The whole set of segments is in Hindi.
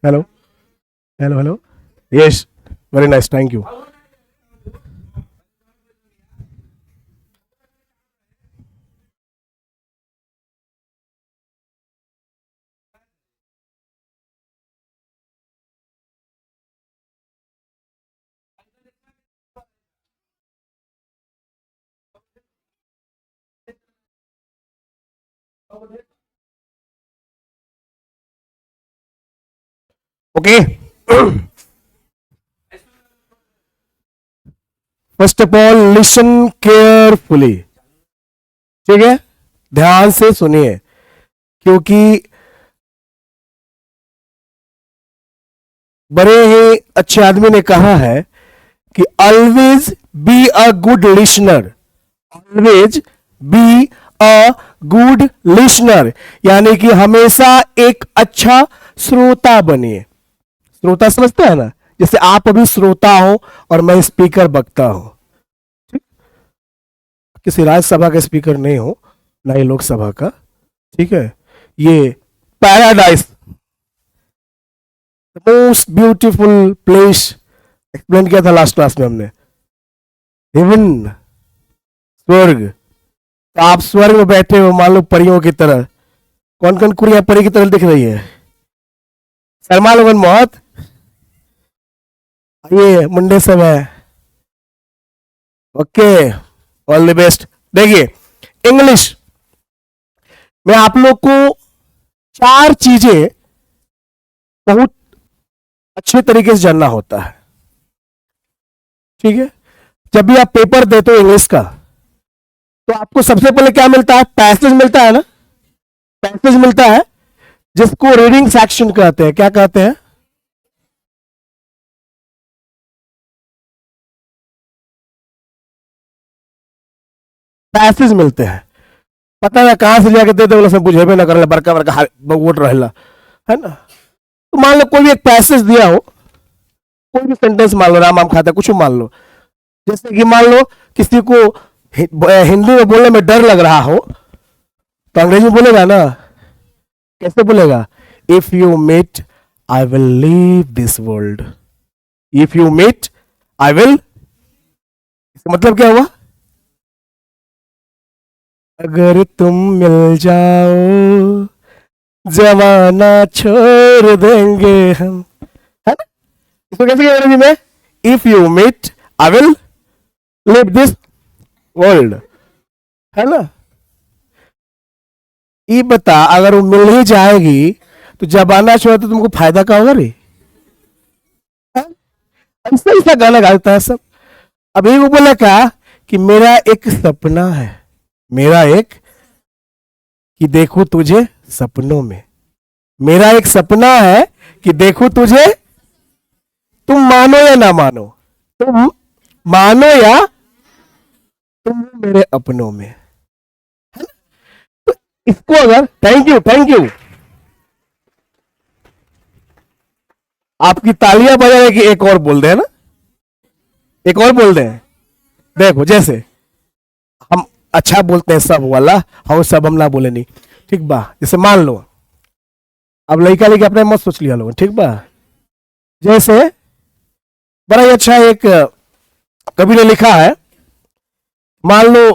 Hello hello hello. Yes, very nice, thank you. Okay, first of all listen carefully. ठीक है, ध्यान से सुनिए, क्योंकि बड़े ही अच्छे आदमी ने कहा है कि always be a good listener, always be a good listener, यानी कि हमेशा एक अच्छा श्रोता बनिए। श्रोता समझते हैं ना, जैसे आप अभी श्रोता हो और मैं स्पीकर बकता हूं। किसी राज्यसभा का स्पीकर नहीं हो, ना ही लोकसभा का। ठीक है, ये paradise, most beautiful place, explain किया था लास्ट क्लास में हमने, हेवन, स्वर्ग। तो आप स्वर्ग में बैठे हो, मान लो परियों की तरह। कौन कौन कुड़ियां परी की तरह दिख रही है? शर्मा लोगन मौत, ये मुंडे सब है। Okay, all the best. देखिए, इंग्लिश में आप लोग को चार चीजें बहुत अच्छे तरीके से जानना होता है। ठीक है, जब भी आप पेपर देते हो इंग्लिश का, तो आपको सबसे पहले क्या मिलता है? पैसेज मिलता है ना, पैसेज मिलता है, जिसको रीडिंग सेक्शन कहते हैं। क्या कहते हैं? पैसेज मिलते हैं। पता ना कहां से जाके दे दे, बुझेबे ना कर, बड़का बड़का वोट रहेला, है ना। तो मान लो कोई भी एक पैसेज दिया हो, कोई भी सेंटेंस मान लो, राम आम खाता, कुछ मान लो। जैसे कि मान लो किसी को हिंदी में बोलने में डर लग रहा हो, तो अंग्रेजी में बोलेगा ना। कैसे बोलेगा? If you meet I will leave this world, if you meet I will. इसका मतलब क्या हुआ? अगर तुम मिल जाओ, जमाना छोड़ देंगे हम, है ना। इसको कैसे कहें अंग्रेजी में? If you meet I will live this world, है ना। ये बता, अगर वो मिल ही जाएगी तो जमाना छोड़ा तो तुमको फायदा क्या होगा रे? हाँ? ऐसा ऐसा गाना गाता है सब। अभी वो बोला क्या कि मेरा एक सपना है, मेरा एक, कि देखो तुझे सपनों में, मेरा एक सपना है कि देखो तुझे, तुम मानो या ना मानो, तुम मानो या तुम हो मेरे अपनों में, है ना? तो इसको अगर, थैंक यू थैंक यू, आपकी तालियां बजाने की एक और बोल दे ना, एक और बोल दे। देखो, जैसे हम अच्छा बोलते हैं सब वाला, हम सब हम ना बोले नहीं, ठीक बा। जैसे मान लो, अब लड़का लेके अपने मत सोच लिया लोग, ठीक बा। जैसे बड़ा ही अच्छा एक कवि ने लिखा है, मान लो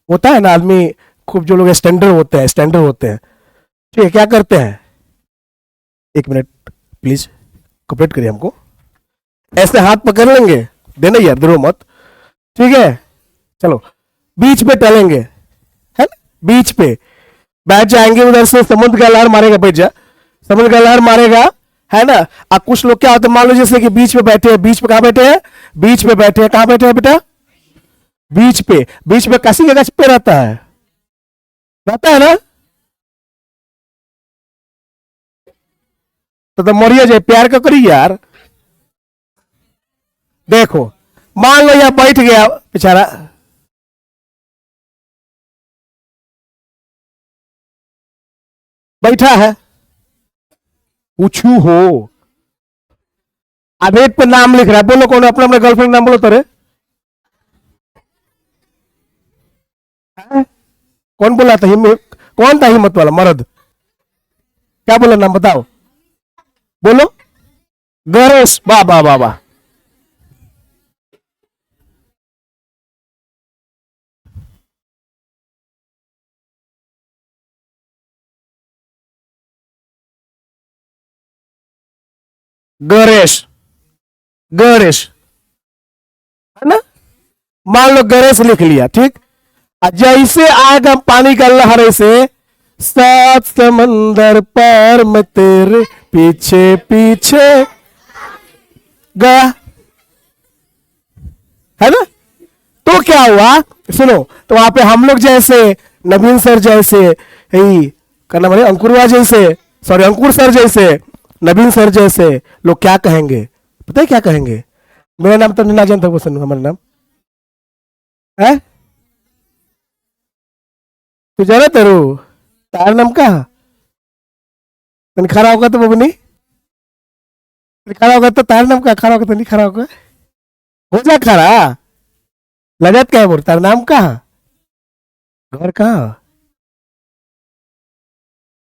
होता है ना आदमी, खूब जो लोग स्टैंडर्ड होते हैं, स्टैंडर्ड होते हैं, ठीक है, क्या करते हैं? एक मिनट प्लीज, कोऑपरेट करिए हमको। ऐसे हाथ पकड़ लेंगे, देना यार, दरो मत, ठीक है। चलो, बीच पे टलेंगे, है ना, बीच पे बैठ जाएंगे, उधर से समुद्र का लहर मारेगा, बैठ जा, समुद्र का लहर मारेगा, है ना। अब कुछ लोग क्या होते हैं, मान लो जैसे कि बीच पे बैठे हैं, बीच पे कहां बैठे हैं? बीच पे बैठे हैं। कहां बैठे हैं बेटा? बीच पे। बीच पे कैसी जगह पे रहता है? रहता है ना। तो मरिया जाए, प्यार का करी यार। देखो, मान लो यह बैठ गया बेचारा, बैठा है, पूछू हो, आधेट पे नाम लिख रहा है, बोलो कौन? अपना अपना गर्लफ्रेंड नाम बोलो तोरे। कौन बोला था? कौन था हिम्मत वाला मर्द? क्या बोला नाम बताओ, बोलो। गणेश, वाह वाह वाह वाह। गणेश, गणेश, है ना। मान लो गणेश लिख लिया, ठीक। जैसे आग हम पानी का लहर से, सात समंदर पार मैं तेरे पीछे पीछे गया, है ना। तो क्या हुआ, सुनो। तो वहां पे हम लोग जैसे, नवीन सर जैसे, यही करना माने अंकुरवा जैसे, सॉरी अंकुर सर जैसे, नवीन सर जैसे लोग क्या कहेंगे, पता है क्या कहेंगे? मेरा नाम तो नहीं ना जानता, वो हमारा नाम है, तू जाना तेरू, तार नाम का तन खड़ा होगा तो बबनी, खड़ा होगा तो तार नाम का, खड़ा होगा तो नहीं खड़ा होगा, हो जा खड़ा। लगत क्या है बोल, तार नाम का, घर कहाँ,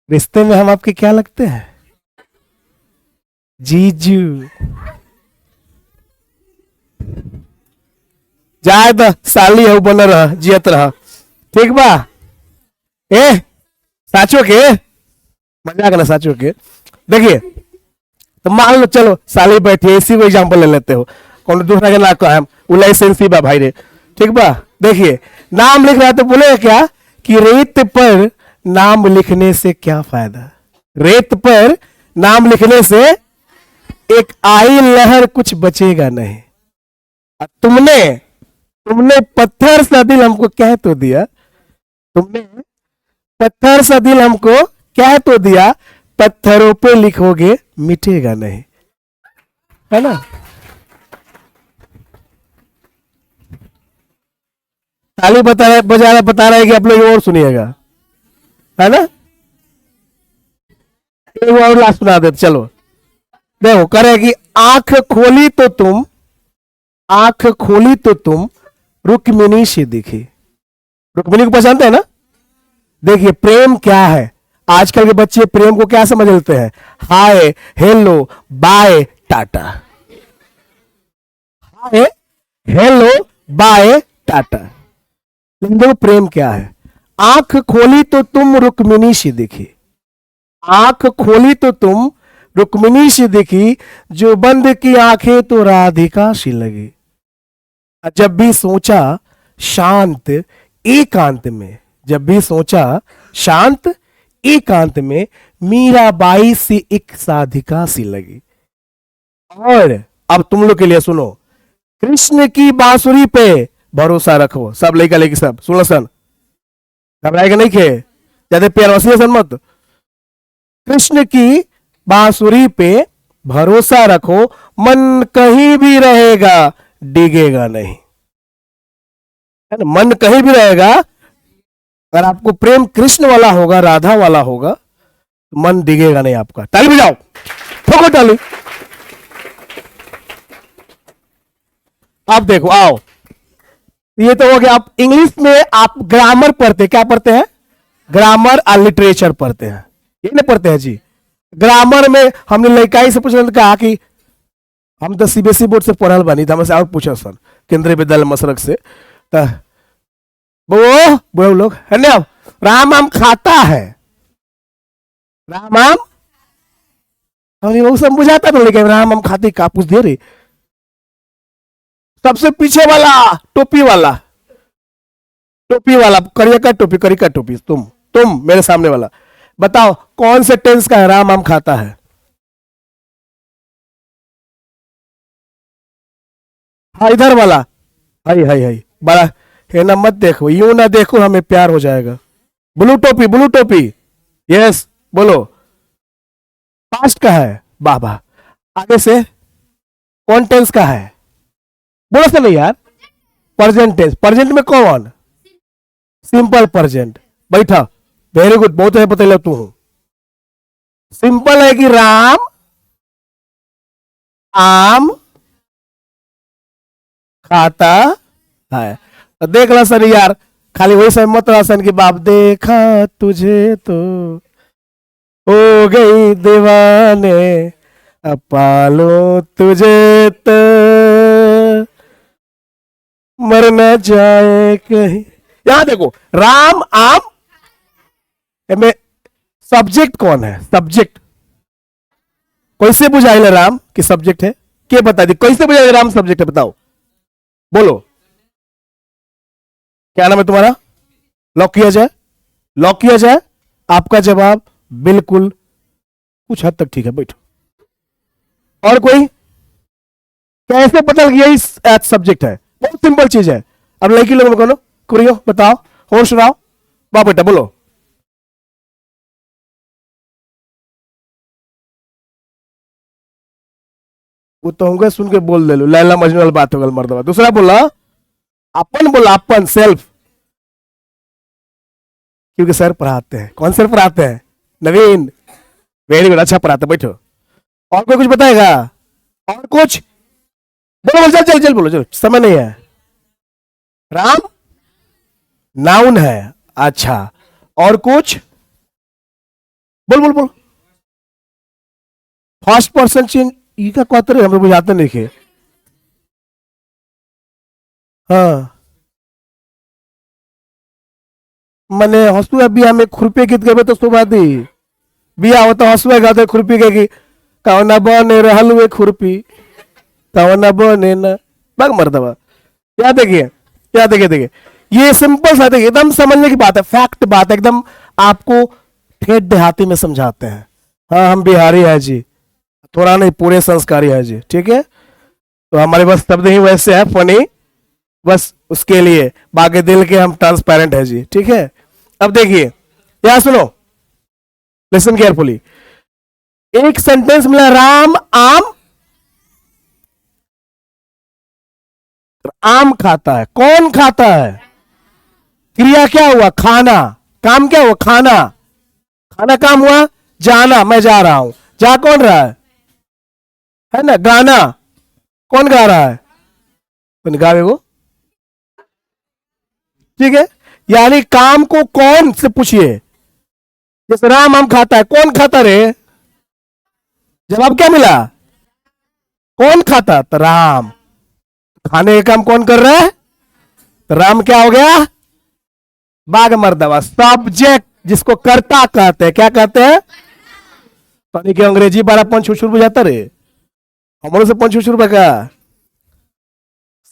रिश्ते में हम आपके क्या लगते हैं? जीजू। जाए तो साली है बन रह, जियत रह, ठीक बा। ए साचो के, मजाक ना, साचो के। देखिए, तो मान लो, चलो साली बैठी है, इसी को एग्जांपल ले लेते हो, कौन दूसरा के ना कहा, वो लाइसेंसी बा भाई रे, ठीक बा। देखिए, नाम लिख रहा है तो बोले क्या कि रेत पर नाम लिखने से क्या फायदा, रेत पर नाम लिखने से एक आई लहर कुछ बचेगा नहीं। तुमने तुमने पत्थर सा दिल हमको कह तो दिया, तुमने पत्थर सा दिल हमको कह तो दिया, पत्थरों पे लिखोगे मिटेगा नहीं, है ना। ताली बता रहा है कि आप लोग और सुनिएगा, है ना। एक और लास्ट सुना देते, चलो। देखो करे कि आंख खोली तो तुम रुक्मिणी से दिखी, रुक्मिणी को पहचानते हैं ना। देखिए प्रेम क्या है, आजकल के बच्चे प्रेम को क्या समझ लेते हैं, hi hello bye tata, hi hello bye tata. लेकिन देखो प्रेम क्या है, आंख खोली तो तुम रुक्मिणी सी दिखी, आंख खोली तो तुम रुक्मिणी सी दिखी, जो बंद की आंखें तो राधिका सी लगी। जब भी सोचा शांत एकांत में, जब भी सोचा शांत एकांत में, मीराबाई से एक साधिका सी लगी। और अब तुम लोग के लिए सुनो, कृष्ण की बांसुरी पे भरोसा रखो, सब लेकर लेके सब सुनो सन, घबराएगा नहीं खे, ज्यादा प्यार सन मत। कृष्ण की बांसुरी पे भरोसा रखो, मन कहीं भी रहेगा डिगेगा नहीं, है ना। मन कहीं भी रहेगा, अगर आपको प्रेम कृष्ण वाला होगा, राधा वाला होगा, तो मन डिगेगा नहीं आपका। ताली बजाओ, ठोको ताली। आप देखो, आओ, ये तो हो गया। आप इंग्लिश में आप ग्रामर पढ़ते, क्या पढ़ते हैं, ग्रामर और लिटरेचर पढ़ते हैं, ये नहीं पढ़ते हैं जी। ग्रामर में हमने लड़काई से पूछा, कहा कि हम तो सीबीएसई बोर्ड से पढ़ल बानी, तो हमसे और पूछा सर केंद्रीय विद्यालय मसरक से, वो लोग है ना, राम आम खाता है, राम आम, हमने वो सब बुझाता था, लेकिन राम आम खाते का पूछ दे रही। सबसे पीछे वाला टोपी वाला, टोपी वाला, करिया का टोपी, करी का टोपी, तुम मेरे सामने वाला, बताओ कौन से टेंस का है राम आम खाता है? हाँ इधर वाला, हाई हाई हाई बड़ा है ना, मत देखो, यूं ना देखो, हमें प्यार हो जाएगा। ब्लू टोपी, ब्लू टोपी, यस बोलो, पास्ट का है, वाह वाह। आगे से कौन टेंस का है, बोलो से नहीं यार, प्रेजेंट टेंस, प्रेजेंट में कौन, सिंपल प्रेजेंट, बैठा, वेरी गुड, बहुत है, बता तू हूं। सिंपल है कि राम आम खाता है, तो देख ला सर यार, खाली वही समय मत रहा सन कि बाप देखा तुझे तो हो गई दीवाने, अब पालो तुझे तो मर न जाए कहीं। यहां देखो, राम आम में सब्जेक्ट कौन है? सब्जेक्ट कैसे बुझाइल राम कि सब्जेक्ट है? के बता दी कैसे बुझाइल राम सब्जेक्ट है? बताओ, बोलो। क्या नाम है तुम्हारा? लॉक किया जाए, लॉक किया जाए। आपका जवाब बिल्कुल कुछ हद तक ठीक है, बैठो। और कोई? कैसे पता लग गया इस सब्जेक्ट है? बहुत सिंपल चीज है। अब लड़की लोगों को कुरियो बताओ, होश सुनाओ। वाह बेटा बोलो। वो तो होंगे सुन के बोल दे लो, लैला मजनू वाली बात होगा मर्दवा। दूसरा बोला अपन, बोला अपन सेल्फ, क्योंकि सर पढ़ाते हैं। कौन सर पढ़ाते हैं? नवीन। वेरी गुड, अच्छा पढ़ाते, बैठो। और कोई कुछ बताएगा? और कुछ बोलो, बोलो, चल चल चल बोलो, चलो समय नहीं है। राम नाउन है, अच्छा। और कुछ बोल बोल बोल। फर्स्ट पर्सन चेंज ई का क्वातर हमें बुझाते नहीं थे। हाँ, मैंने हंसुआ बिया में खुरपे गीत गए तो सुबह दी बिया होता हंसुआ गाते खुरपी के की कौना बने रहल हुए खुरपी, कौना बने न बग मर्दवा। क्या देखिए, क्या देखिए, देखिए ये सिंपल सा, देखिए एकदम समझने की बात है, फैक्ट बात है एकदम। आपको ठेठ देहाती में समझाते हैं। हाँ हम बिहारी है जी, थोड़ा नहीं पूरे संस्कारी है जी, ठीक है। तो हमारे पास शब्द ही वैसे है फनी, बस उसके लिए, बाकी दिल के हम ट्रांसपेरेंट है जी, ठीक है। अब देखिए यहां सुनो, लिसन केयरफुली। एक सेंटेंस मिला, राम आम, आम खाता है। कौन खाता है? क्रिया क्या हुआ? खाना। काम क्या हुआ? खाना। खाना काम हुआ जाना, मैं जा रहा हूं। जा कौन रहा है ना? गाना कौन गा रहा है? कौन गावे वो, ठीक है। यानी काम को कौन से पूछिए। जैसे राम आम खाता है, कौन खाता रे? जवाब क्या मिला? कौन खाता? तो राम। खाने का काम कौन कर रहा है? तो राम क्या हो गया? बाघ मर्दवा, सब्जेक्ट, जिसको कर्ता कहते हैं। क्या कहते हैं? पानी की अंग्रेजी 12 पंच शुरू बुझाता रे, हमारे से पंच शुरू का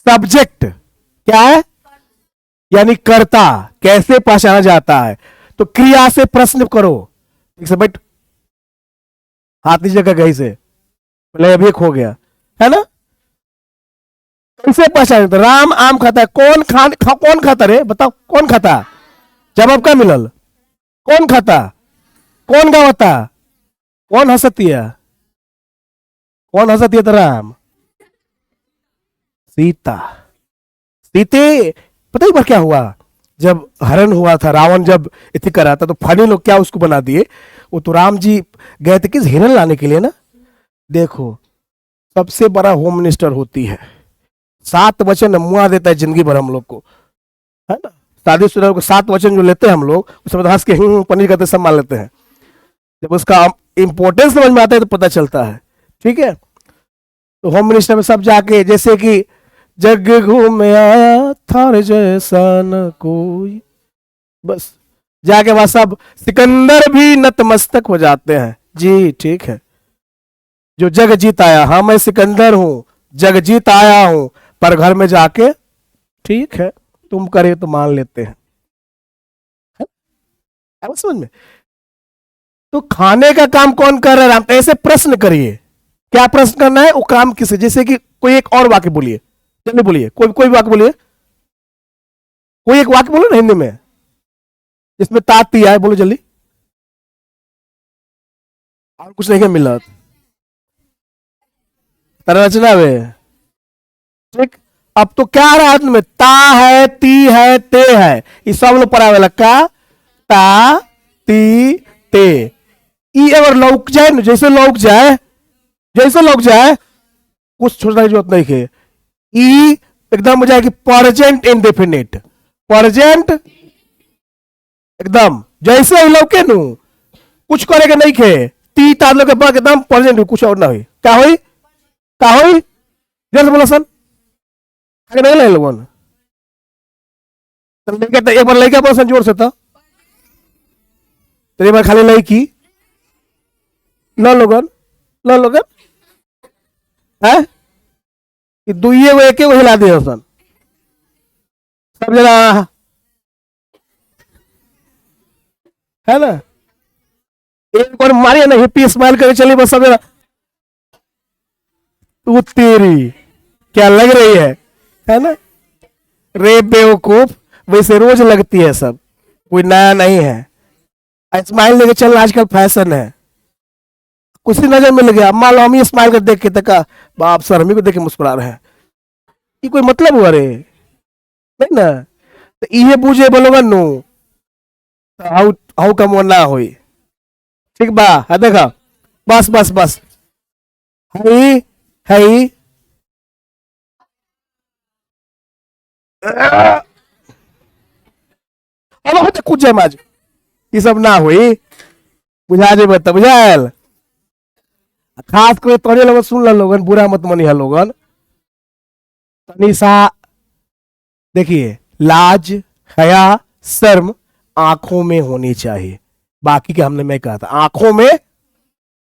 सब्जेक्ट क्या है? यानी कर्ता। कैसे पहचाना जाता है? तो क्रिया से प्रश्न करो, ठीक से बैठ। हाथ नीचे का कहीं से, पहले अभी एक हो गया है ना। कैसे पहचाने? तो राम आम खाता है, कौन खाता रे? बताओ कौन खाता? जवाब क्या मिलल? कौन खाता? कौन गावता? कौन हंसतिया? कौन हंसतिया? तो राम। सीता। सीते। पता ही बार क्या हुआ? जब हरण हुआ था, रावण जब इति करा था, तो फनी लोग क्या उसको बना दिए, वो तो राम जी गए थे किस हिरण लाने के लिए ना। देखो, सबसे बड़ा होम मिनिस्टर होती है, 7 वचन मुआ देता है जिंदगी भर हम लोग को, है ना। शादीशुदा को 7 वचन जो लेते हैं हम लोग, उसमें हंस के पनीर करते सब मान लेते हैं। जब उसका इंपॉर्टेंस समझ में आता है तो पता चलता है, ठीक है। तो होम मिनिस्टर में सब जाके, जैसे कि जग घूम आया थार जैसा न कोई, बस जाके वहां सब सिकंदर भी नतमस्तक हो जाते हैं जी, ठीक है। जो जग जीत आया, हाँ मैं सिकंदर हूं, जग जीत आया हूं, पर घर में जाके ठीक है तुम करे तो मान लेते हैं, है? समझ में? तो खाने का काम कौन कर रहा है? राम। ऐसे प्रश्न करिए, क्या प्रश्न करना है? वो काम किसे, जैसे कि कोई एक और वाक्य बोलिए, जल्दी बोलिए, कोई कोई वाक्य बोलिए, कोई एक वाक्य बोलो ना हिंदी में जिसमें ताती आए, बोलो जल्दी। और कुछ नहीं मिला तरह रचना वे, ठीक। अब तो क्या आ रहा है? ता है, ती है, ते है, ये सब लोग पढ़ा वाला का, ता ती ते। ई अगर लौक जाए ना, जैसे लौक जाए, जैसे लौक जाए, कुछ छोड़ने की जरूरत नहीं है। ई एकदम हो जाएगी प्रेजेंट इंडेफिनिट, प्रेजेंट एकदम जैसे ही लौके नु, कुछ करेगा नहीं खे, ती तार लो के बाद एकदम प्रेजेंट कुछ और ना हुई क्या हुई जल्द बोला सन आगे नहीं ले लोगन तो लेके तो एक बार लेके बोला सन जोर से तो एक बार खाली लड़की लो लोगन है दुइये वो एक हिला दिए सन सब जना है ना एक बार मारिए ना हिप्पी स्माइल करके चली बस सब जना तू तेरी क्या लग रही है ना रे बेवकूफ वैसे रोज लगती है सब कोई नया नहीं है स्माइल लेके चलना आजकल फैशन है कुछ ही नजर मिल गया मान लो हम ही स्माइल कर देख के तक बाप सर हमी को देख के मुस्कुरा रहे हैं ये कोई मतलब हुआ रे नहीं ना तो ये पूछे बोलोगा नो हाउ हाउ कम वो ना हुई ठीक बा है देखा बस है अब होते कुछ है माज ये सब ना हुई बुझा जे बता बुझायल खास कर तोरे लोगन सुन ला लोगन बुरा मत मनिहा लोगन तनिसा देखिए लाज हया शर्म आंखों में होनी चाहिए बाकी के हमने मैं कहा था आंखों में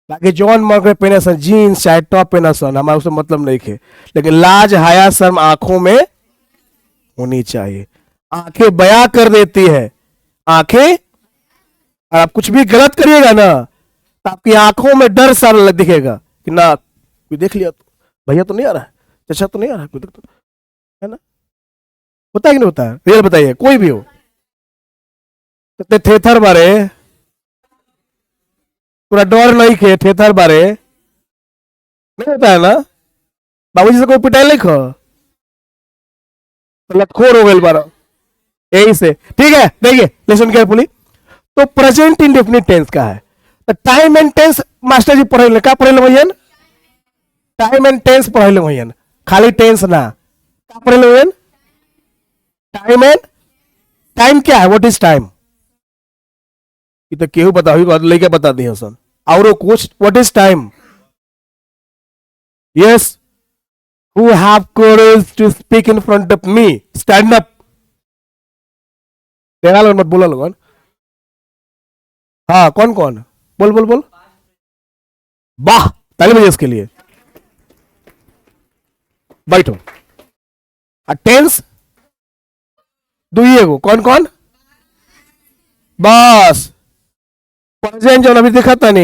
बाकी जॉन मर्गर पहने सन जीन्स चाहे टॉप पहना सन हमारा उससे मतलब नहीं थे लेकिन लाज हया शर्म आंखों में होनी चाहिए आंखें बयां कर देती है आंखें आप कुछ भी गलत करिएगा ना तो आपकी आंखों में डर सा दिखेगा कि ना कोई देख लिया तो भैया तो नहीं आ रहा है चाचा तो नहीं आ रहा है कोई तो है ना होता है कि नहीं होता है रियल बताइए कोई भी हो तो थेथर बारे पूरा डर नहीं खे थेथर बारे नहीं होता है ना बाबूजी से कोई पिटाई लिखो तो लटखोर हो गए बारा यही से ठीक है देखिए लिसन केयरफुली तो प्रेजेंट इंडेफिनिट टेंस का है तो टाइम एंड टेंस मास्टर जी पढ़े क्या पढ़े भैया टाइम एंड टेंस पढ़े भैया खाली टेंस ना क्या पढ़े भैया टाइम एंड टाइम क्या है व्हाट इज टाइम ये तो केहू बता लेके बता दिए सन और कुछ what is time yes who have courage to speak in front of me stand up देखा लोग मत बोला लोगन हाँ कौन कौन बोल वाह ताली बजे इसके लिए बैठो टेंस दुइए को कौन कौन बस प्रेजेंट जो अभी दिखा था नहीं